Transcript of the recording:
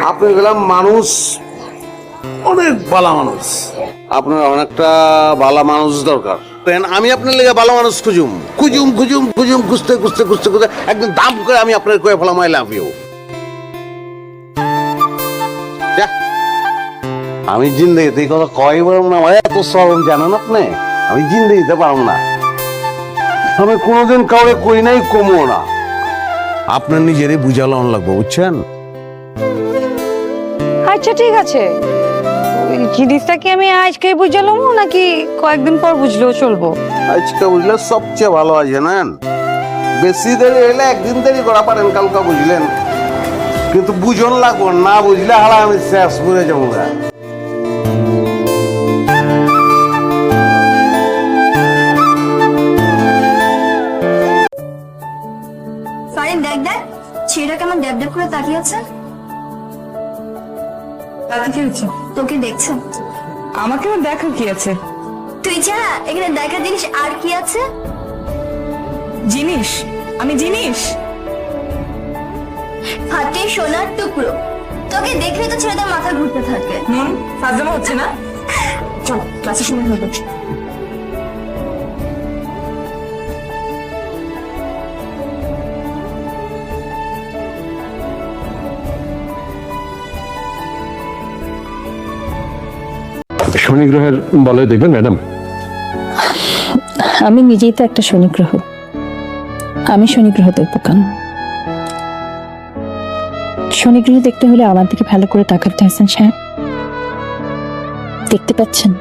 আপনি গেলাম মানুষ অনেক ভালো মানুষ, আপনার অনেকটা ভালো মানুষ দরকার। আমি আপনার লেগে ভালো মানুষ খুঁজুম খুঁজুম খুঁজুম খুঁজুম খুঁজতে খুঁজতে খুঁজতে খুঁজতে একদম দাম করে আমি আপনার কয়ে ফেলাম আই লাভ ইউ। আমি জিন্দগিতে এই কথা কই পারব না ভাই, এত সরম জানেন আপনি? আমি জিন্দগিতে পারব না, আমি কোনোদিন কাউকে কই নাই, কমো না। আপনার নিজেরই বুঝালন লাগবে, বুঝছেন? আচ্ছা ঠিক আছে, ওই জিনিসটা কি আমি আজকেই বুঝলাম নাকি কয়েকদিন পর বুঝলেও চলবো? আজকে বুঝলে সবচেয়ে ভালো হয় জানেন, বেশি দেরি হইলে একদিন দেরি করা পারেন, কালকা বুঝলেন, কিন্তু বুঝন লাগবো না, বুঝলে হালা আমি শেষ করে যাবো। ফারিন দেখ দেখ ছেলেটা কেমন ড্যাব ড্যাব করে তাকিয়ে আছে। তাতে কি হচ্ছে? তোকে দেখছে। আমাকে দেখা কি আছে? তুই ছাড়া এখানে দেখার জিনিস আর কি আছে? জিনিস? আমি জিনিস? হাতে সোনার টুকরো, তোকে দেখলে তো ছেলেটার মাথা ঘুরতে থাকে। ফাজলামো হচ্ছে না? চল ক্লাসে সময় হবে। শনি গ্রহের বলয় দেখবেন ম্যাডাম। আমি নিজেই তো একটা শনি গ্রহ, আমি শনি গ্রহ দেখবো কেন? শনি গ্রহ দেখতে হলে আমার দিকে ভালো করে তাকাতে হাসান সাহেব, দেখতে পাচ্ছেন